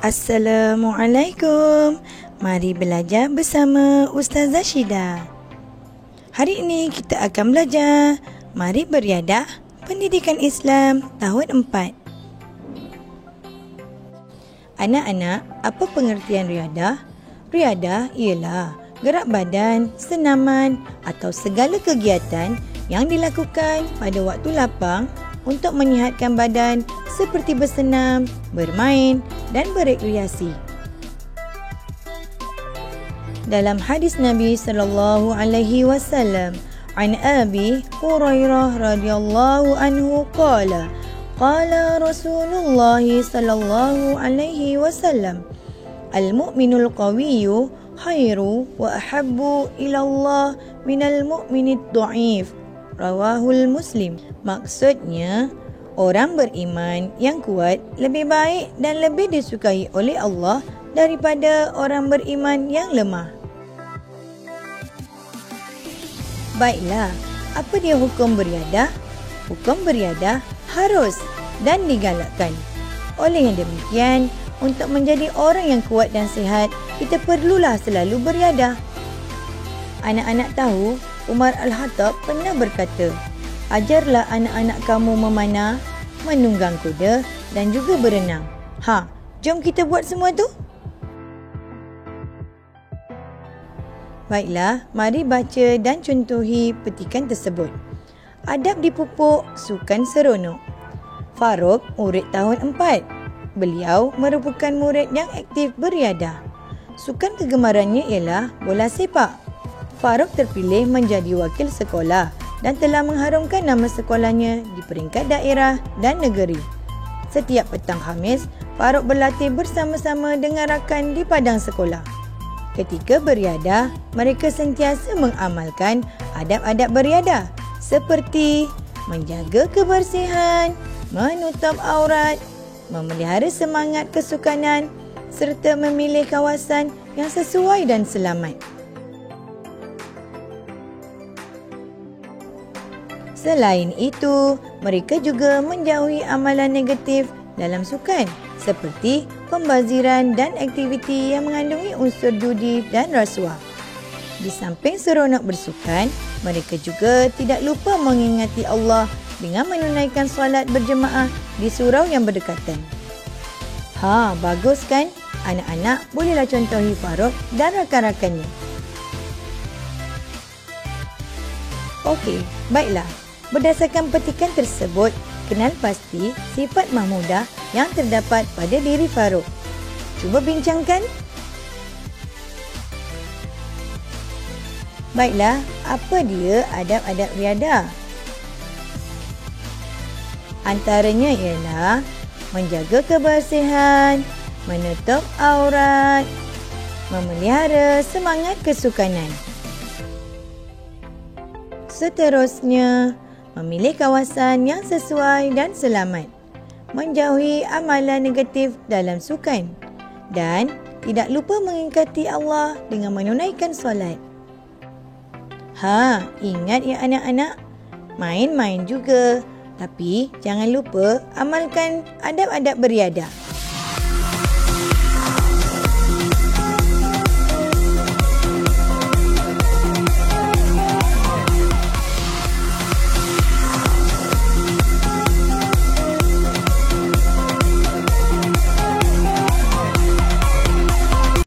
Assalamualaikum. Mari belajar bersama Ustazah Syida. Hari ini kita akan belajar Mari Beriadah Pendidikan Islam tahun 4. Anak-anak, apa pengertian riadah? Riadah ialah gerak badan, senaman atau segala kegiatan yang dilakukan pada waktu lapang untuk menyihatkan badan seperti bersenam, bermain dan berekreasi. Dalam hadis Nabi sallallahu alaihi wasallam, an Abi Hurairah radhiyallahu anhu qala Rasulullah sallallahu alaihi wasallam, al-mu'minul qawiyyu khairu wa ahabbu ila Allah minal mu'minid dha'if. Rawahul Muslim. Maksudnya, orang beriman yang kuat lebih baik dan lebih disukai oleh Allah daripada orang beriman yang lemah. Baiklah, apa dia hukum beriadah? Hukum beriadah harus dan digalakkan. Oleh yang demikian, untuk menjadi orang yang kuat dan sihat, kita perlulah selalu beriadah. Anak-anak tahu, Umar Al-Khattab pernah berkata, ajarlah anak-anak kamu memanah, menunggang kuda dan juga berenang. Jom kita buat semua tu. Baiklah, mari baca dan contohi petikan tersebut. Adab dipupuk, sukan seronok. Farouk murid tahun 4. Beliau merupakan murid yang aktif beriadah. Sukan kegemarannya ialah bola sepak. Farouk terpilih menjadi wakil sekolah dan telah mengharumkan nama sekolahnya di peringkat daerah dan negeri. Setiap petang Khamis, Farouk berlatih bersama-sama dengan rakan di padang sekolah. Ketika beriadah, mereka sentiasa mengamalkan adab-adab beriadah seperti menjaga kebersihan, menutup aurat, memelihara semangat kesukanan serta memilih kawasan yang sesuai dan selamat. Selain itu, mereka juga menjauhi amalan negatif dalam sukan seperti pembaziran dan aktiviti yang mengandungi unsur judi dan rasuah. Di samping seronok bersukan, mereka juga tidak lupa mengingati Allah dengan menunaikan solat berjemaah di surau yang berdekatan. Bagus kan? Anak-anak bolehlah contohi Farouk dan rakan-rakannya. Okey, baiklah. Berdasarkan petikan tersebut, kenal pasti sifat mahmudah yang terdapat pada diri Farouk. Cuba bincangkan. Baiklah, apa dia adab-adab riadah? Antaranya ialah menjaga kebersihan, menutup aurat, memelihara semangat kesukanan. Seterusnya, memilih kawasan yang sesuai dan selamat, menjauhi amalan negatif dalam sukan dan tidak lupa mengingati Allah dengan menunaikan solat. Ingat ya anak-anak, main-main juga, tapi jangan lupa amalkan adab-adab beriadah.